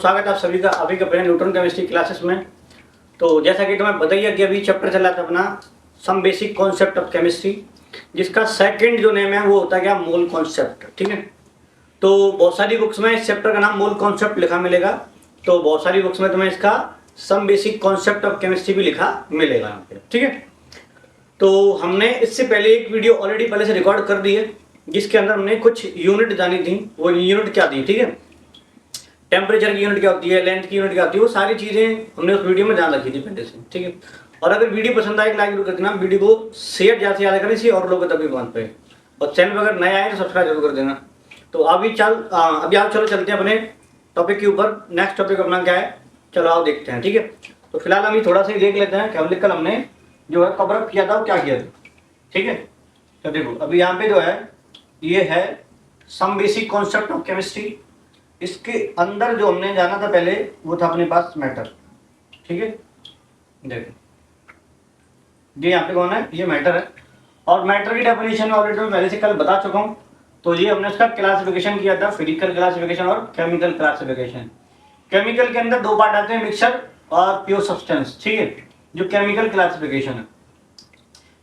स्वागत है आप सभी का अभी के अपने न्यूट्रॉन केमिस्ट्री क्लासेस में। तो जैसा कि तुम्हें बताइए कि अभी चैप्टर चला था अपना some basic concept of chemistry, जिसका सेकंड जो नेम है वो होता है क्या, मोल कॉन्सेप्ट। ठीक है, तो बहुत सारी बुक्स में इस चैप्टर का नाम मोल कॉन्सेप्ट लिखा मिलेगा, तो बहुत सारी बुक्स में तुम्हें इसका some basic concept of chemistry भी लिखा मिलेगा यहाँ पे। ठीक है, तो हमने इससे पहले एक वीडियो ऑलरेडी पहले से रिकॉर्ड कर दी है, जिसके अंदर हमने कुछ यूनिट जानी थी। वो यूनिट क्या थी, ठीक है, टेम्परेचर की यूनिट क्या होती है, लेंथ की यूनिट क्या होती है, वो सारी चीज़ें हमने उस वीडियो में जान रखी थी पहले से। ठीक है, और अगर वीडियो पसंद आए लाइक जरूर कर देना, वीडियो को शेयर ज़्यादा से ज़्यादा करनी चाहिए और लोगों तक भी पहुँच पाए, और चैनल पर अगर नया आए तो सब्सक्राइब जरूर कर देना। तो अभी आप चलो चलते हैं अपने टॉपिक के ऊपर। नेक्स्ट टॉपिक अपना क्या है, चलो आओ देखते हैं। ठीक है, तो फिलहाल हम ये थोड़ा सा ही देख लेते हैं कि कल हमने जो है कवर अप किया था वो क्या किया था। ठीक है, तो देखो अभी यहाँ पे जो है ये है some basic concept of chemistry. इसके अंदर जो हमने जाना था पहले वो था अपने पास मैटर। ठीक है, देखो ये यहाँ पे कौन है, ये मैटर है, और मैटर की डेफिनेशन में ऑलरेडी मैं पहले से कल बता चुका हूँ। तो ये हमने उसका क्लासिफिकेशन किया था, फिजिकल क्लासिफिकेशन और केमिकल क्लासिफिकेशन। केमिकल के अंदर दो पार्ट आते हैं, मिक्सर और प्योर सब्सटेंस। ठीक है, जो केमिकल क्लासिफिकेशन है,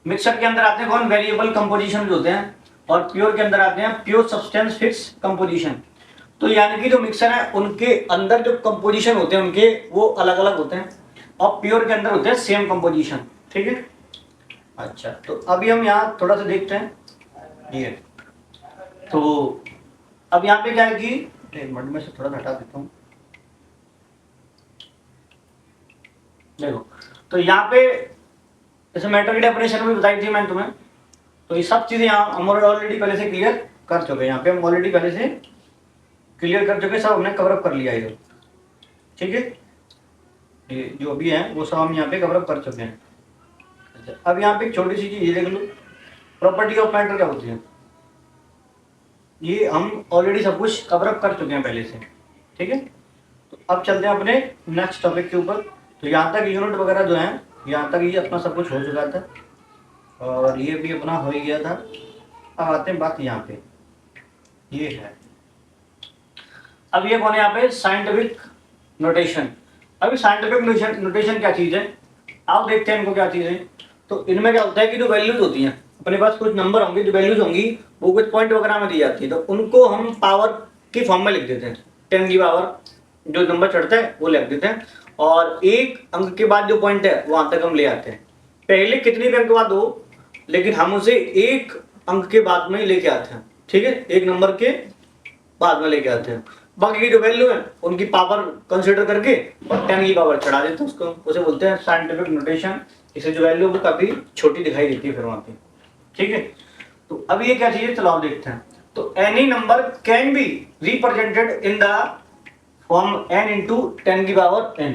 मिक्सर के अंदर आते हैं कौन, वेरिएबल कंपोजिशन जो होते हैं, और प्योर के अंदर आते हैं प्योर सब्सटेंस फिक्स कंपोजिशन। तो यानी कि जो मिक्सर है उनके अंदर जो कंपोजिशन होते हैं उनके वो अलग अलग होते हैं, और प्योर के अंदर होते हैं सेम कंपोजिशन। ठीक है, अच्छा तो अभी हम यहाँ थोड़ा सा देखते हैं ये। तो अब यहाँ पे क्या है कि एक मिनट में से थोड़ा सा हटा देता हूँ। देखो तो यहाँ पे जैसे मैटर की डेफिनेशन भी बताई थी मैंने तुम्हें, तो ये सब चीजें यहाँ हम ऑलरेडी पहले से क्लियर कर चुके हैं। यहाँ पे हम ऑलरेडी पहले से क्लियर कर चुके, सब हमने कवर अप कर लिया है। ठीक है, ये जो भी है वो सब हम यहाँ पे कवर अप कर चुके हैं। अच्छा अब यहाँ पे एक छोटी सी चीज ये देख लो, प्रॉपर्टी ऑफ मैटर क्या होती है, ये हम ऑलरेडी सब कुछ कवर अप कर चुके हैं पहले से। ठीक है, तो अब चलते हैं अपने नेक्स्ट टॉपिक के ऊपर। तो यहाँ तक यूनिट वगैरह जो है, यहाँ तक ये अपना सब कुछ हो चुका था, और ये भी अपना हो ही गया था। अब आते हैं बात यहाँ पे, ये है अब ये कौन है यहाँ पे, साइंटिफिक नोटेशन। अभी साइंटिफिक नोटेशन क्या चीज़ है, आप देखते हैं इनको क्या चीज़ है। तो इनमें क्या होता है कि जो वैल्यूज होती हैं अपने पास, कुछ नंबर होंगे, जो वैल्यूज होंगी वो कुछ पॉइंट वगैरह में दी जाती है, तो उनको हम पावर की फॉर्म में लिख देते हैं। 10 की पावर जो नंबर चढ़ता है वो लिख देते हैं, और एक अंक के बाद जो पॉइंट है वहां तक हम ले आते हैं। पहले कितने भी अंक के बाद हो, लेकिन हम उसे एक अंक के बाद में ही लेके आते हैं। ठीक है, एक नंबर के बाद में लेके आते हैं, बाकी की जो वैल्यू है उनकी पावर कंसीडर करके और 10 की पावर चढ़ा देते हैं उसको, उसे बोलते हैं साइंटिफिक नोटेशन। इसे जो वैल्यू वो काफी छोटी दिखाई देती है फिर वहां पे। ठीक है, तो अब ये क्या चीज है, चलो आप देखते हैं। तो any number can be represented in the form n into 10 की पावर n।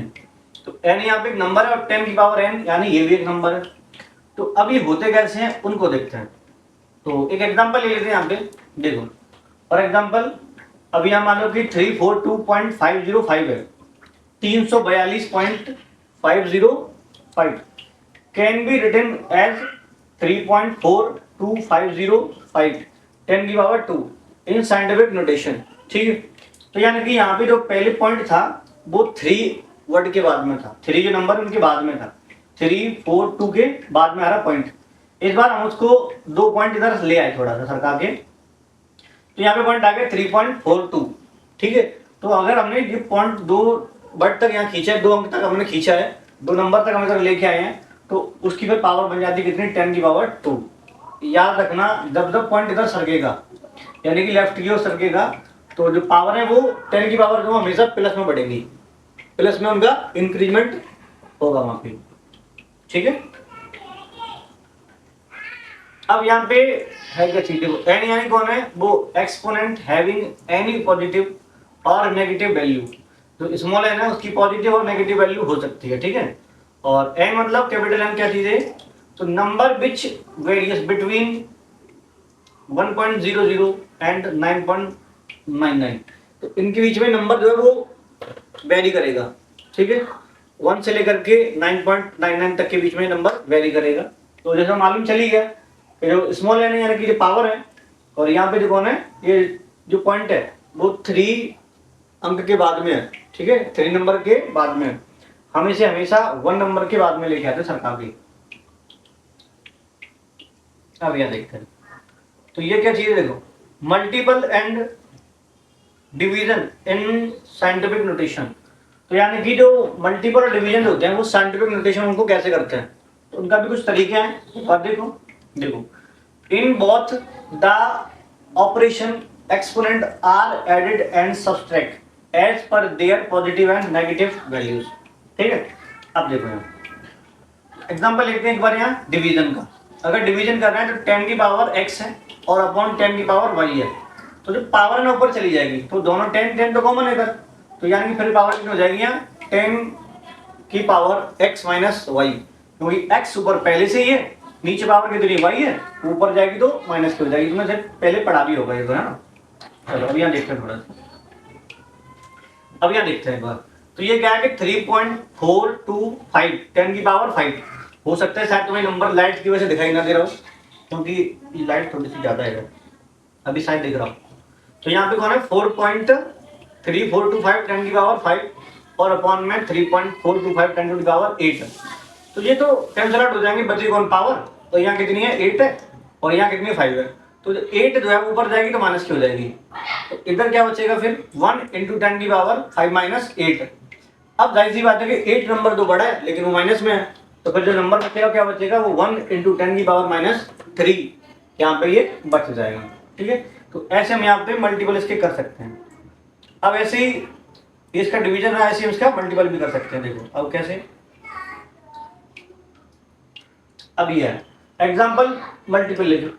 तो n यहाँ पे एक नंबर है और 10 की पावर n यानी ये भी एक नंबर है। तो अब ये होते कैसे हैं उनको देखते हैं। तो एक एग्जांपल ले लेते हैं यहाँ पे, देखो फॉर एग्जांपल अभी यहाँ मान लो कि 342.505 है, 342.505 कैन बी रिटन एज 3.42505 10 की पावर 2 इन साइंटिफिक नोटेशन। ठीक है, तो यानी कि यहाँ पे जो पहले पॉइंट था वो 3 वर्ड के बाद में था, 3 जो नंबर उनके बाद में था, 342 के बाद में आ रहा पॉइंट। इस बार हम उसको 2 पॉइंट इधर ले आए थोड़ा सा सरका के, तो यहाँ पे पॉइंट आ गया 3.42। ठीक है, तो अगर हमने ये पॉइंट 2 वर्ड तक यहाँ खींचा है, 2 अंक तक हमने खींचा है, 2 नंबर तक हम इधर लेके आए हैं, तो उसकी फिर पावर बन जाती है कितनी, 10 की पावर 2। याद रखना जब जब पॉइंट इधर सरकेगा यानी कि लेफ्ट की ओर सरकेगा, तो जो पावर है वो 10 की पावर जो हमेशा प्लस में बढ़ेगी, प्लस में उनका इंक्रीजमेंट होगा वहां पे। ठीक है, अब यहाँ पे है क्या चीज, देखो एन यानी कौन है, वो एक्सपोनेंट हैविंग एनी पॉजिटिव और नेगेटिव वैल्यू। जो स्मॉल एन है उसकी पॉजिटिव और नेगेटिव वैल्यू हो सकती है। ठीक है, और एन मतलब कैपिटल एन क्या चीज है, तो number which various between 1.00 and 9.99। तो इनके बीच में नंबर जो है वो वेरी करेगा। ठीक है, 1 से लेकर के 9.99 तक के बीच में नंबर वेरी करेगा। तो जैसा मालूम चली गया कि जो स्मॉल एन है यानी कि जो पावर है, और यहाँ पे जो कौन है, ये जो पॉइंट है वो 3 अंक के बाद में है, ठीक है, 3 नंबर के बाद में, हम इसे हमेशा 1 नंबर के बाद में लेके आते हैं सरकार की। अब यह देखते हैं, तो ये क्या चीज है, देखो multiple and division in scientific notation. तो यानी कि जो मल्टीपल और डिवीजन होते हैं वो साइंटिफिक नोटेशन उनको कैसे करते हैं, तो उनका भी कुछ तरीके हैं। और देखो देखो in both the operation exponent are added and subtract as per their positive and negative values, ठीक है। अब देखो यहाँ एग्जांपल लेते हैं एक बार यहाँ डिवीजन का। अगर डिवीजन कर रहे हैं तो 10 की पावर x है और अपॉन 10 की पावर y है, तो जो पावर है ऊपर चली जाएगी, तो दोनों 10 10 तो कॉमन है इधर, तो यानी कि फिर पावर कितनी हो जाएगी यहाँ 10 की पावर x माइनस वाई, क्योंकि x ऊपर पहले से ही है, नीचे पावर कितनी y है, ऊपर जाएगी तो माइनस की हो जाएगी। तुमने पहले पढ़ा भी होगा ये तो, है ना। चलो अब यहाँ देखते हैं थोड़ा सा, अब यहाँ देखते हैं एक बार। तो ये क्या है कि 3.425 10 की पावर 5 हो सकता है, शायद तुम्हें नंबर लाइट की वजह से दिखाई ना दे रहा हो, क्योंकि ये लाइट थोड़ी सी ज्यादा है, अभी शायद दिख रहा हो। तो यहाँ पे कौन है 4.3425 10 की पावर 5 और अपॉन में 3.425 10 की पावर 8 है। तो ये तो कैंसल आउट हो जाएंगे, बची कौन पावर, तो यहाँ कितनी है 8 है और यहाँ कितनी 5 है, तो 8 जो है ऊपर जाएगी तो माइनस की हो जाएगी, तो इधर क्या बचेगा फिर 1 इंटू 10 की पावर 5 माइनस 8। अब जाहिर सी बात है कि 8 नंबर तो बड़ा है लेकिन वो माइनस में है, तो फिर जो नंबर बचेगा क्या बचेगा, वो 1 इंटू 10 की पावर माइनस 3 यहाँ पे ये बच जाएगा, ठीक है। तो ऐसे हम यहाँ पे मल्टीपल इसके कर सकते हैं। अब ऐसे ही इसका डिवीजन है, ऐसे ही इसका मल्टीपल भी कर सकते हैं। देखो अब कैसे, अब ये है एग्जाम्पल मल्टीप्लिकेशन,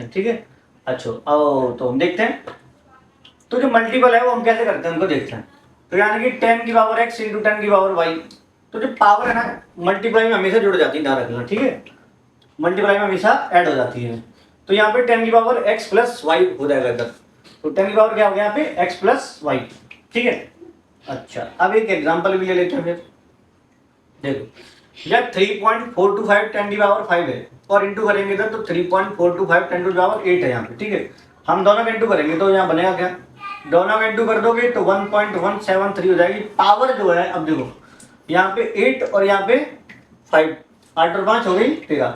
ठीक है। अच्छा तो हम देखते हैं, तो जो मल्टीपल है वो हम कैसे करते हैं उनको देखते हैं। तो यानी कि 10 की पावर x इंटू 10 की पावर y, तो जो पावर है ना मल्टीप्लाई में हमेशा जुड़ जाती है, ध्यान रखना, ठीक है, मल्टीप्लाई में हमेशा ऐड हो जाती है। तो यहाँ पे 10 की पावर x प्लस वाई हो जाएगा इधर, तो 10 की पावर क्या हो गया यहाँ पे x प्लस वाई, ठीक है। अच्छा अब एक एग्जाम्पल भी ले लेते हैं फिर। देखो जब 3.425 10 की पावर 5 है और इंटू करेंगे इधर तो 3.425 10 की पावर 8 है यहाँ पे, ठीक है। हम दोनों का इंटू करेंगे तो यहाँ बनेगा क्या, दोनों का इंटू कर दोगे तो 1.173 हो जाएगी पावर जो है। अब देखो यहाँ पे 8 और यहाँ पे 5, 8 और 5 हो गई 13,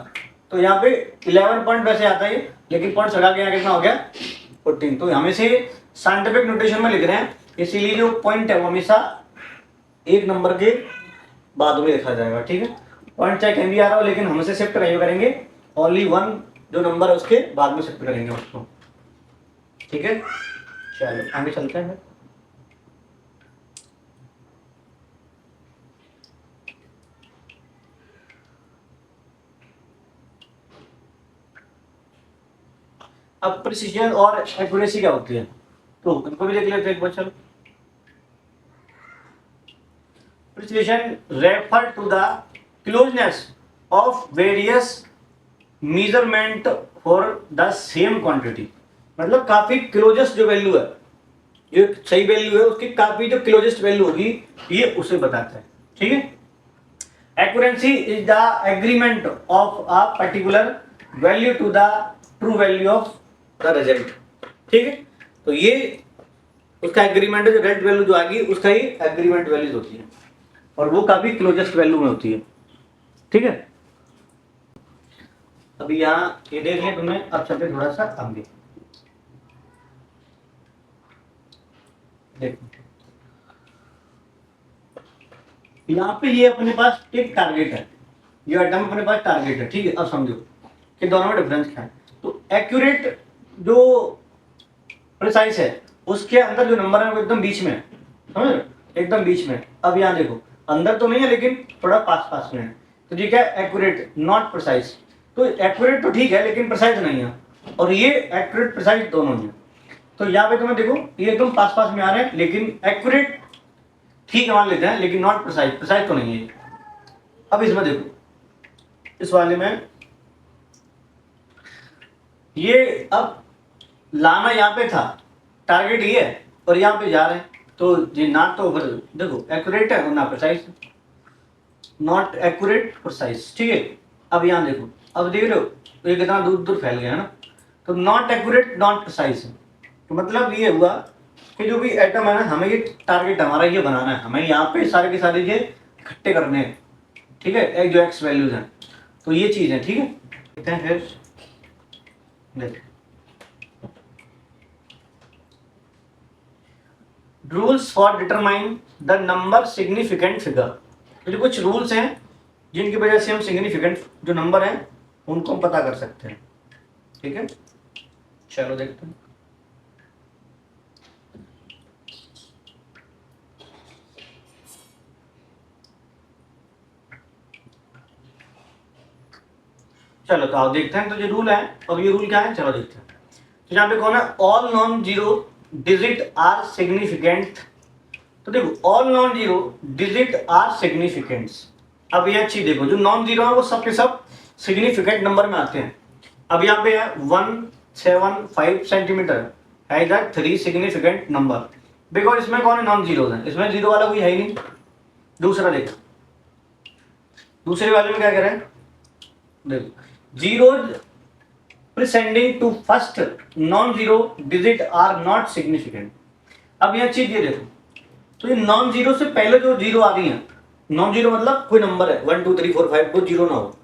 तो यहाँ पे 11 पॉइंट वैसे आता है लेकिन पॉइंट लगा के यहाँ कितना हो गया 14। तो हम इसे साइंटिफिक नोटेशन में लिख रहे हैं, इसीलिए जो पॉइंट है वो हमेशा 1 नंबर के बाद में लिखा जाएगा, ठीक है। पॉइंट चाहे कहीं भी आ रहा हो लेकिन हम इसे शिफ्ट नहीं करेंगे, ओनली 1 जो नंबर है उसके बाद में शिफ्ट करेंगे उसको, ठीक है। चलो आगे चलते हैं। अब प्रिसीजन और एक्यूरेसी क्या होती है, तो उनको भी देख लेते हैं एक बार। चलो precision refer to the closeness of various measurement for the same quantity, मतलब काफी क्लोजेस्ट जो वैल्यू है, जो सही वैल्यू है उसकी काफी जो क्लोजेस्ट वैल्यू होगी ये उसे बताता है, ठीक है। Accuracy is the agreement of a particular value to the true value of the result, ठीक है। तो ये उसका एग्रीमेंट है, जो रिजल्ट वैल्यू जो आएगी उसका ही एग्रीमेंट वैल्यूज होती है और वो काफी क्लोजेस्ट वैल्यू में होती है, ठीक है। अभी यहाँ ये देख लिया तुमने, अब चलते थोड़ा सा आगे। देखो यहाँ पे ये अपने पास एक टारगेट है, ये आइटम अपने पास टारगेट है, ठीक है। अब समझो कि दोनों में डिफरेंस क्या है। तो एक्यूरेट जो प्रिसाइज है उसके अंदर जो नंबर है वो एकदम बीच में है, समझ रहे हो, एकदम बीच में। अब यहाँ देखो अंदर तो नहीं है लेकिन थोड़ा पास पास में है, तो ये क्या है एक्यूरेट नॉट प्रिसाइज। तो एक्यूरेट तो ठीक है लेकिन प्रिसाइज नहीं है, और ये एक्यूरेट प्रिसाइज दोनों है। तो यहाँ पे तुम्हें देखो ये एकदम पास पास में आ रहे हैं लेकिन एक्यूरेट ठीक है मान लेते हैं, लेकिन नॉट प्रिसाइज, प्रिसाइज तो नहीं है। अब इसमें देखो इस वाले में ये अब लाना यहाँ पे था, टारगेट ये है और यहाँ पे जा रहे हैं, तो ये ना तो फिर देखो एक्यूरेट है और ना प्रिसाइज, नॉट एक्यूरेट प्रिसाइज, ठीक है। अब यहाँ देखो, अब देख रहे हो ये कितना दूर दूर फैल गया है ना, तो नॉट एक्यूरेट नॉट प्रिसाइज, तो मतलब ये हुआ कि जो भी एटम है ना, हमें ये टारगेट हमारा ये बनाना है, हमें यहाँ पे सारे के सारे ये इकट्ठे करने हैं, ठीक है, एक जो एक्स वैल्यूज हैं, तो ये चीज है, ठीक है। देखते हैं फिर, देख rules for determine the number significant figure, तो जो कुछ रूल्स हैं जिनकी वजह से हम सिग्निफिकेंट जो नंबर हैं उनको हम पता कर सकते हैं, ठीक है। चलो देखते हैं। चलो तो आप देखते हैं, तो ये रूल है, और ये रूल क्या है, चलो देखते हैं। तो यहाँ पे कौन है, all non zero digit are significant, तो देखो all non zero digit are significants. अब ये अच्छी देखो, जो नॉन जीरो है वो सब के सब सिग्निफिकेंट नंबर में आते हैं। अब यहाँ पे है 175 सेंटीमीटर है दैट 3 सिग्निफिकेंट नंबर, बिकॉज इसमें कौन है, नॉन जीरो है, इसमें जीरो वाला कोई है ही नहीं। दूसरा देखो, दूसरे वाले में क्या कह रहे हैं, देखो zeros presenting to first non-zero digit are not significant। अब यह चीज ये देखो, तो ये नॉन जीरो से पहले जो जीरो आ रही है, नॉन जीरो मतलब कोई नंबर है 1 2 3 4 5 वो जीरो ना हो।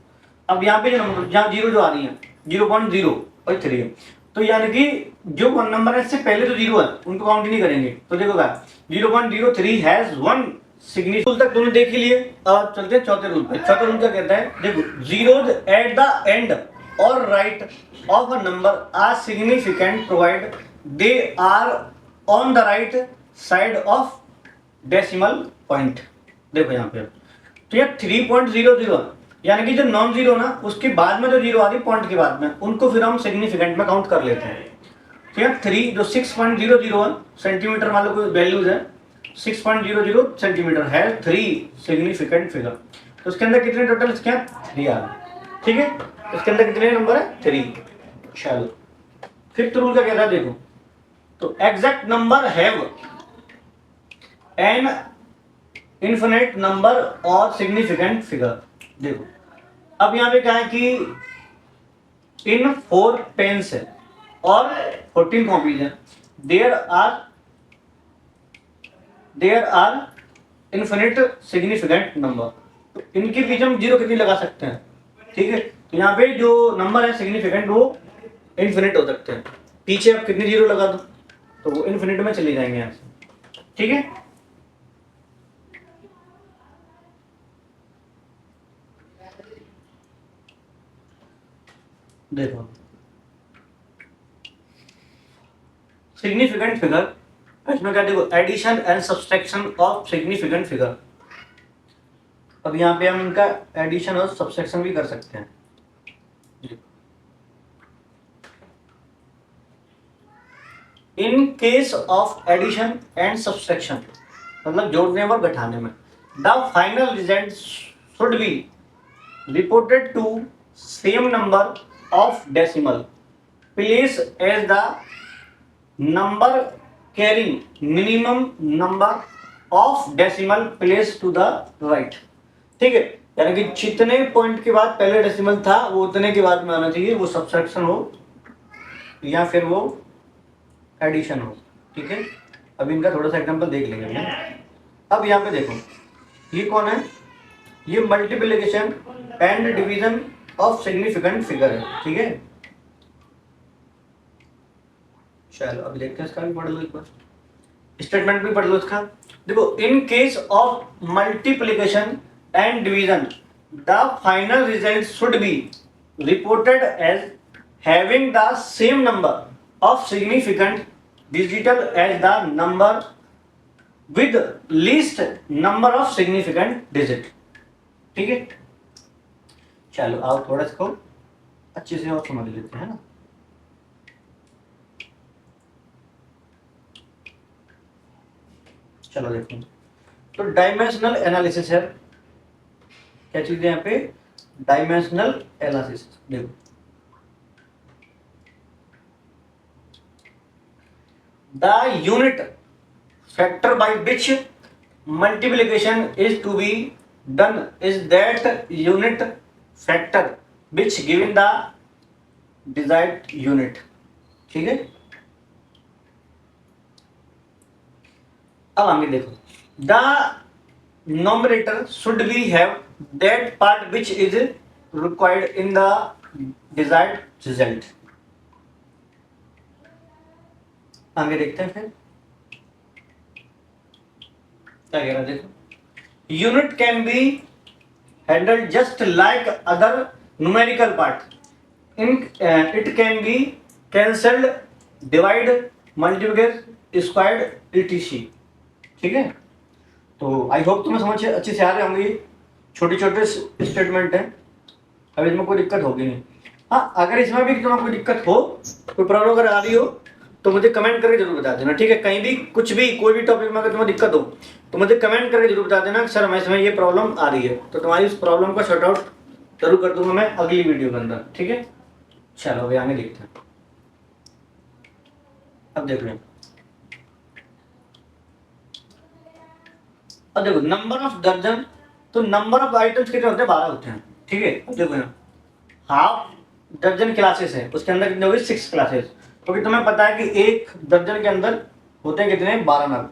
अब यहाँ पे जो नंबर जहाँ जीरो जो आ रही है 0.03 है, तो यानी कि जो वन नंबर है इससे पहले जो जीरो है उनको काउंट नहीं करेंगे। तो देखो क्या 0.03 हैज वन सिग्निफिकेंट तक तुमने देख ही लिए। अब चलते हैं चौथे रूल पे। चौथा रूल क्या कहता है, देखो जीरोज एट द एंड और right of a number are significant provide they are on the right side of decimal point. देखो यहाँ पे तो यह 3.00 यानी कि जो नॉन जीरो ना उसके बाद में जो जीरो आ रही पॉइंट के बाद में उनको फिर हम सिग्निफिकेंट में काउंट कर लेते हैं। तो यह 3 जो 6.001 सेंटीमीटर मान लो कोई वैल्यूज है 6.00 सेंटीमीटर है 3 सिग्निफिकेंट फिगर। तो उसके अंदर कितने टोटल क्या 3 आ गए, ठीक है। इसके अंदर कितने नंबर है 3। चलो फिफ्थ रूल का कहता है, देखो तो exact number have an infinite number और सिग्निफिकेंट फिगर। देखो अब यहाँ पे क्या है कि इन 4 पेन्स है और 14 कॉपीज है, there are infinite significant number. तो इनके बीच हम जीरो कितनी लगा सकते हैं, ठीक है। तो यहाँ पे जो नंबर है सिग्निफिकेंट वो इन्फिनिट हो सकते हैं। पीछे आप कितनी जीरो लगा दो तो वो इन्फिनिट में चले जाएंगे यहाँ से, ठीक है। देखो सिग्निफिकेंट फिगर इसमें क्या, देखो addition and subtraction of significant figure. अब यहाँ पे हम इनका एडिशन और सब्सट्रैक्शन भी कर सकते हैं। In case of addition and subtraction मतलब जोड़ने और घटाने में the final result should be reported to same number of decimal place as the number carrying minimum number of decimal place to the right, ठीक है। यानी कि जितने पॉइंट के बाद पहले डेसिमल था वो उतने के बाद में आना चाहिए, वो सब्सट्रैक्शन हो या फिर वो एडिशन हो, ठीक है। अब इनका थोड़ा सा एग्जांपल देख लेंगे। अब यहाँ पे देखो ये कौन है, ये multiplication and division of significant figure है, ठीक है। चलो अभी देखते हैं इसका भी पढ़ लो, एक बार स्टेटमेंट भी पढ़ लो इसका। देखो in case of multiplication and division the final result should be reported as having the same number of significant digital as the number with least number of significant digit, ठीक है। चलो आओ थोड़ा इसको अच्छे से और समझ लेते हैं ना। चलो देखो तो डायमेंशनल एनालिसिस है, क्या चीज है यहाँ पे, डायमेंशनल एनालिसिस। देखो the unit factor by which multiplication is to be done is that unit factor which given the desired unit। ठीक है। अब आगे देखो, the nominator should be have that part which is required in the desired result. आगे देखते हैं फिर क्या कह रहा है, देखो, unit can be handled just like other numerical part in it can be cancelled, divide, multiplicate, squared, etc। ठीक है, तो आई होप तुम्हें समझ अच्छे से आ रहे होंगे। छोटे छोटे स्टेटमेंट है, अब इसमें कोई दिक्कत होगी नहीं। हाँ, अगर इसमें भी तुम्हें कोई दिक्कत हो, कोई प्रॉब्लम अगर आ रही हो तो मुझे कमेंट करके जरूर बता देना। ठीक है, कहीं भी कुछ भी कोई भी टॉपिक में अगर तुम्हें दिक्कत हो तो मुझे कमेंट करके जरूर बता देना कि सर हमें इसमें ये प्रॉब्लम आ रही है, तो तुम्हारी इस प्रॉब्लम का शॉर्ट आउट जरूर कर दूंगा मैं अगली वीडियो के अंदर। ठीक है, चलो अभी आगे देखते हैं। अब देख रहे हैं, अब देखो नंबर ऑफ दर्जन, तो नंबर ऑफ आइटम्स कितने होते हैं, 12 होते हैं। ठीक है, अब देखो ना, हाफ दर्जन क्लासेस है, उसके अंदर कितने होंगे, 6 क्लासेस, क्योंकि तुम्हें पता है कि एक दर्जन के अंदर होते हैं कितने, 12 नग।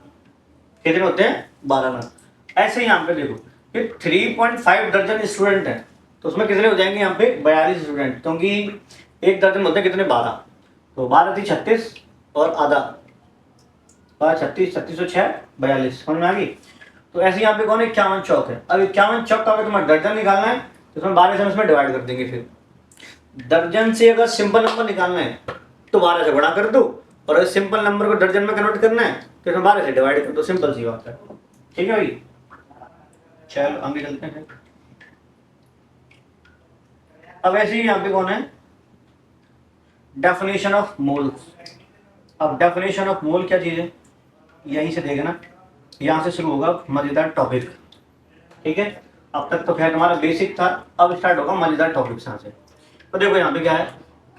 कितने होते हैं, 12 नग। ऐसे ही यहाँ पे देखो कि 3.5 दर्जन स्टूडेंट है, तो उसमें कितने हो जाएंगे यहाँ पे, 42 स्टूडेंट, क्योंकि एक दर्जन होते हैं कितने, 12, तो 12 थी 36 और आधा 36, 36 और 6 42, समझ में आ गई। तो ऐसे यहाँ पे कौन, 51 चौक है। अब 51 चौक का अगर तुम्हें दर्जन निकालना है तो उसमें 12 से इसमें डिवाइड कर देंगे। फिर दर्जन से अगर सिंपल नंबर निकालना है तो 12 से गुणा कर दो, और अगर सिंपल नंबर को दर्जन में कन्वर्ट करना है तो इसमें 12 से डिवाइड कर दो, सिंपल सी बात है। ठीक है भाई, चलो आगे चलते हैं। अब ऐसे ही यहाँ पे कौन है, डेफिनेशन ऑफ मोल्स। अब डेफिनेशन ऑफ मोल क्या चीज है, यहीं से देखना, यहाँ से शुरू होगा मजेदार टॉपिक। ठीक है, अब तक तो खैर हमारा बेसिक था, अब स्टार्ट होगा मजेदार टॉपिक यहाँ से। तो देखो यहाँ पे क्या है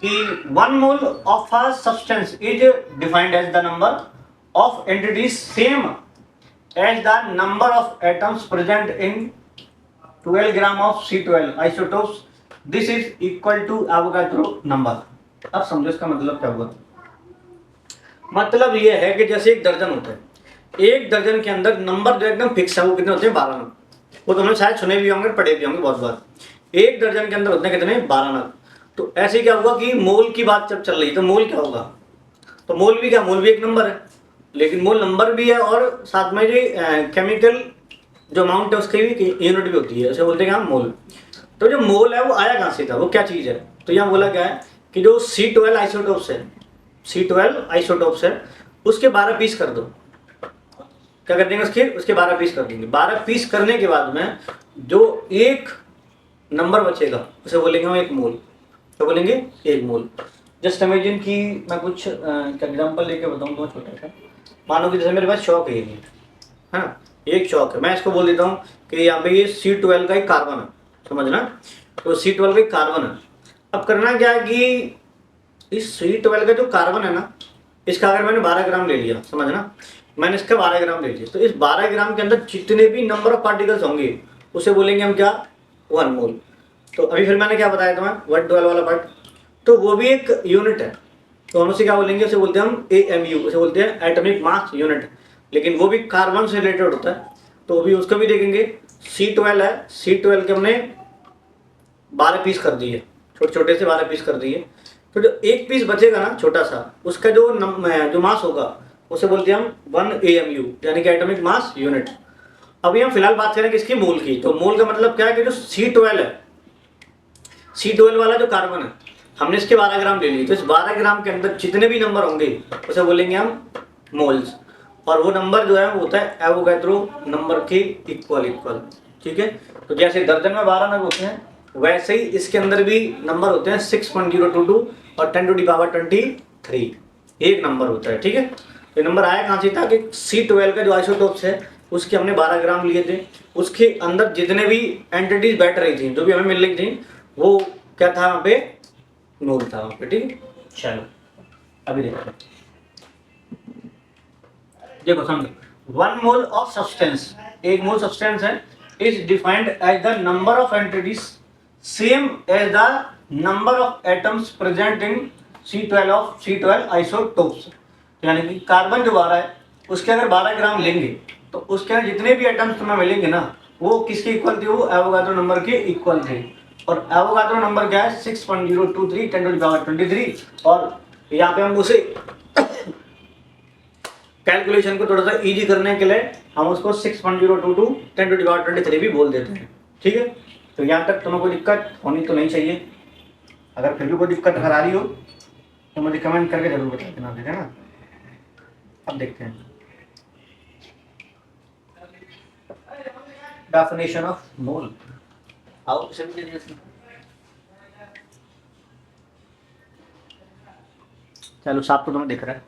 कि 1 mole of a substance is defined as the number of entities same as the number of atoms present in 12 gram of C12 isotopes. This is equal to Avogadro number. अब समझो इसका मतलब क्या हुआ। मतलब ये है कि जैसे एक दर्जन होता है, एक दर्जन के अंदर नंबर जो एकदम फिक्स है वो कितने होते हैं, 12 नंबर। वो तुमने शायद सुने भी होंगे, पढ़े भी होंगे बहुत बार। एक दर्जन के अंदर होते हैं कितने, 12 नंबर। तो ऐसे क्या हुआ कि मोल की बात जब चल रही है तो मोल क्या होगा, तो मोल भी क्या, मोल भी एक नंबर है, लेकिन मोल नंबर भी है और साथ में जो केमिकल जो अमाउंट है उसकी भी यूनिट भी होती है, उसे बोलते हैं हम मोल। तो जो मोल है वो आया कहाँ से था, वो क्या चीज़ है, तो यहाँ बोला क्या है कि जो C12 आइसोटोप्स है, C12 आइसोटोप्स है, उसके 12 पीस कर दो। क्या कर देंगे, उसके 12 पीस कर देंगे। 12 पीस करने के बाद में जो एक नंबर बचेगा उसे बोलेंगे हम एक मोल। तो बोलेंगे एक मोल। जस्ट इमेजिन कि मैं कुछ एग्जांपल लेके बताऊं तो छोटा सा, मानो कि जैसे मेरे पास चौक है, है ना, एक चौक है, मैं इसको बोल देता हूँ कि यहाँ पे ये C12 का एक कार्बन है, समझना, तो C12 का एक कार्बन है। अब करना क्या है कि इस C12 का जो कार्बन है ना, इसका अगर मैंने 12 ग्राम ले लिया, समझना, मैंने इसका 12 ग्राम ले लिया, तो इस 12 ग्राम के अंदर जितने भी नंबर ऑफ पार्टिकल्स होंगे उसे बोलेंगे हम क्या, 1 मोल। तो अभी फिर मैंने क्या बताया तुम्हें, 112 वाला पार्ट, तो वो भी एक यूनिट है, तो हम उसे क्या बोलेंगे, उसे बोलते हैं हम AMU, उसे बोलते हैं एटॉमिक मास यूनिट, लेकिन वो भी कार्बन से रिलेटेड होता है, तो भी उसको भी देखेंगे। C12 है, C12 के हमने 12 पीस कर दिए, छोटे छोटे से 12 पीस कर दिए, तो जो एक पीस बचेगा ना छोटा सा, उसका जो मास होगा उसे बोलते हैं हम 1 AMU, यानी कि एटॉमिक मास यूनिट। अभी हम फिलहाल बात करें किसकी, मोल की। तो मोल का मतलब क्या है कि जो C12 है, C12 वाला जो कार्बन है, हमने इसके 12 ग्राम ले लिए, तो इस 12 ग्राम के अंदर जितने भी नंबर होंगे उसे बोलेंगे हम मोल्स, और वो नंबर जो है वो होता है एवोगाड्रो नंबर के इक्वल। ठीक है, तो जैसे दर्जन में 12 नंबर होते हैं, वैसे ही इसके अंदर भी नंबर होते हैं 6.022 और 10⁻23 एक नंबर होता है। ठीक है, तो नंबर आया कहाँ से था कि C12 का जो आइसोटोप्स है उसके हमने 12 ग्राम लिए थे, उसके अंदर जितने भी एंटिटीज बैठ रही थी, जो भी हमें मिल रही थी, वो क्या था वहाँ पे, मोल था वहाँ पे। ठीक है, चलो अभी देखते हैं, देखो समझो, 1 मोल ऑफ सब्सटेंस, एक मोल सब्सटेंस है, is defined as the number of entities same as the number of atoms present in C12 of C12 isotopes. यानी कि कार्बन जो 12 है उसके अगर 12 ग्राम लेंगे तो उसके अंदर जितने भी एटम्स तुम्हें मिलेंगे ना वो किसके इक्वल थे, वो एवोगाड्रो नंबर के इक्वल थे। और एवोगाड्रो नंबर क्या है 6.023 10⁻23। और यहाँ पे हम उसे कैलकुलेशन को थोड़ा सा इजी करने के लिए हम उसको 6.022 10⁻23 भी बोल देते हैं। ठीक है, तो यहाँ तक तुम्हें कोई दिक्कत होनी तो नहीं चाहिए। अगर फिर भी कोई दिक्कत अगर आ रही हो तो मुझे कमेंट करके जरूर बता देना, ठीक है ना। अब देखते हैं डेफिनेशन ऑफ मोल। आओ इसे भी देखिए। चलो साफ तो तुम्हें दिख रहा है,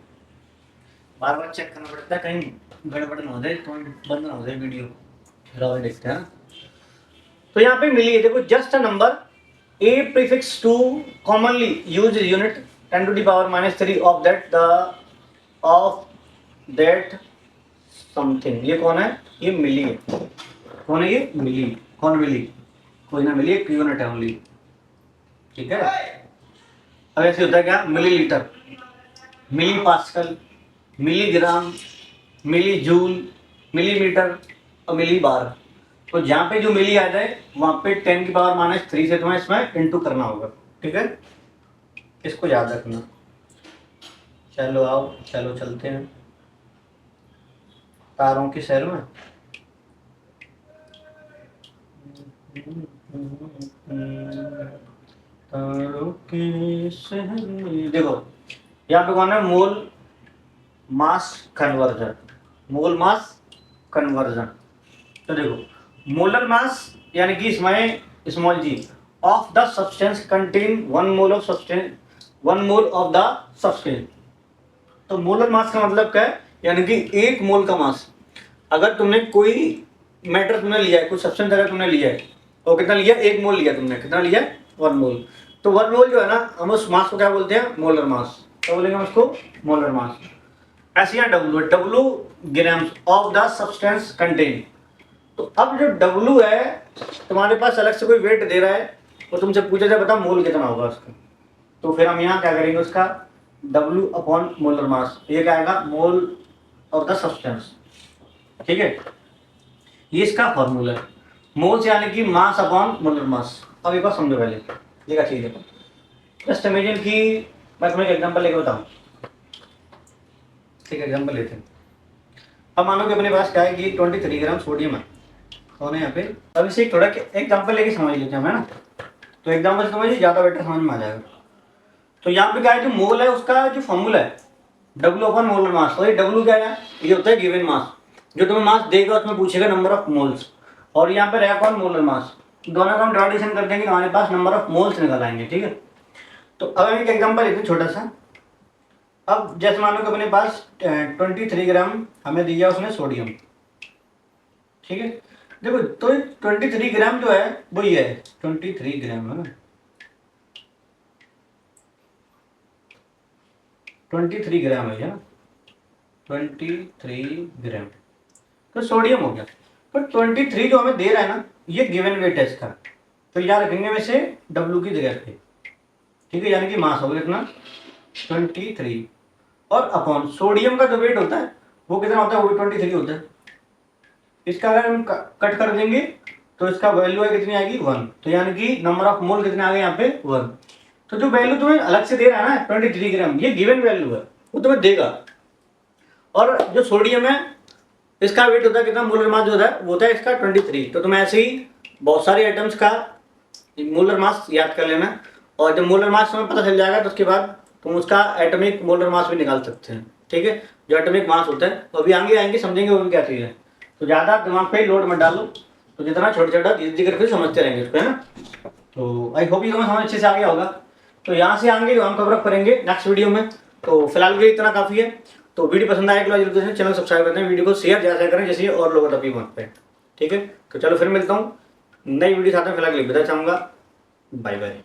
बार बार चेक करना पड़ता है कहीं गड़बड़ ना हो जाए, तो बंद ना हो जाए वीडियो। फिर देखते हैं। तो यहाँ पे मिली है देखो, just a number a prefix to commonly used unit 10⁻³ of that something। ये कौन है, ये मिली है। कौन है ये, मिली। कौन मिली, कोई ना मिली, एक यूनिट है ओनली। ठीक है, अब ऐसे होता है क्या, मिलीलीटर, मिली pascal, milligram, milli joule, millimetre और मिली बार। तो जहाँ पे जो मिली आ जाए वहाँ पे 10⁻³ से तुम्हें इसमें इंटू करना होगा। ठीक है, इसको याद रखना। चलो आओ, चलो चलते हैं तारों के शहर में। तारों के शहर में देखो, यहाँ पे कौन है, मोल मास कन्वर्जन। मोल मास कन्वर्जन। तो देखो, मोलर मास यानी कि इसमें small g of the substance contain 1 mole of substance, 1 mole of the substance. तो मोलर मास का मतलब क्या है, यानी कि 1 मोल का मास। अगर तुमने कोई मैटर तुमने लिया है, कोई सब्सटेंस अगर तुमने लिया है, तो कितना लिया, 1 मोल लिया तुमने, कितना लिया, 1 मोल। तो 1 मोल जो है ना, हम उस मास को क्या बोलते हैं, मोलर मास। तो बोलेंगे हम उसको मोलर मास। ऐसे यहाँ W grams of the substance contain. तो अब जो W है, तुम्हारे पास अलग से कोई वेट दे रहा है और तुमसे पूछा जाए बता मोल कितना होगा उसका, तो फिर हम यहाँ क्या करेंगे, उसका W अपॉन मोलर मास। ये क्या आएगा, मोल ऑफ द सब्सटेंस। ठीक है, ये इसका फॉर्मूला है। मोल से यानी कि मास अपॉन मोलर मास। अब एक बार समझो पहले, ये क्या चीज़ है। जस्ट इमेजिन कि मैं तुम्हें एक एग्जाम्पल लेकर बताऊँ। ठीक है, एग्जाम्पल लेते हैं। अब मानो कि अपने पास क्या है कि 23 ग्राम सोडियम है, कौन है यहाँ पे। अब इसे थोड़ा एग्जाम्पल लेके समझ लेते हैं, है ना। तो एग्जाम्पल से समझिए, ज़्यादा बेटर समझ में आ जाएगा। तो यहाँ पे क्या है, जो मोल है उसका जो फॉर्मूला है W अपॉन मोलर मास। और ये W क्या है, ये होता है गिवन मास। जो तुम्हें मास देगा उसमें पूछेगा नंबर ऑफ मोल्स, और यहाँ पे रहेगा कौन, मोलर मास। दोनों का हम ट्रांसलेशन कर देंगे, हमारे पास नंबर ऑफ मोल्स निकल आएंगे। ठीक है, तो अब हम एक एग्जाम्पल लेते हैं छोटा सा। अब जैसे मानो कि अपने पास 23 ग्राम हमें दिया उसने सोडियम। ठीक है, देखो तो 23 ग्राम जो है वो ये है, 23 ग्राम है ना, 23 ग्राम है ना, 23 ग्राम तो सोडियम हो गया। तो 23 जो हमें दे रहा है ना, ये गिवन वेट है इसका। तो याद रखेंगे वैसे W की जगह पे। ठीक है, यानी कि मास होगा कितना, 23। और अपॉन सोडियम का जो वेट होता है वो कितना होता है, वो 23 होता है। इसका अगर हम कट कर देंगे तो इसका वैल्यू है कितनी आएगी, 1। तो यानी कि नंबर ऑफ मोल कितने आ गए यहाँ पे, 1। तो जो वैल्यू तुम्हें अलग से दे रहा है ना 23 ग्राम, ये गिवन वैल्यू है, वो तुम्हें देगा। और जो सोडियम है इसका वेट होता है कितना, मोलर मास जो होता है वो होता है इसका 23। तो तुम्हें ऐसे ही बहुत सारे आइटम्स का मोलर मास याद कर लेना, और जब मोलर मास तुम्हें पता चल जाएगा तो उसके बाद तुम उसका एटॉमिक मोलर मास भी निकाल सकते हैं। ठीक है, जो एटॉमिक मास होता है, तो अभी आगे आएंगे समझेंगे वो भी क्या चीज़ है। तो ज़्यादा दिमाग पे लोड मत डालो, तो जितना छोटा छोटा धीरे करके समझते रहेंगे उसको, है ना। तो आई होप ये तुम्हें समझ अच्छे से आ गया होगा। तो यहाँ से आगे जो हम कवर करेंगे नेक्स्ट वीडियो में। तो फिलहाल के लिए इतना काफ़ी है। तो वीडियो पसंद आए तो चैनल सब्सक्राइब करते हैं, वीडियो को शेयर ज़्यादा करें जैसे और लोग तभी वहाँ पे। ठीक है, तो चलो फिर मिलता हूँ नई वीडियो साथ में। फिलहाल के लिए विदा चाहूँगा, बाय बाय।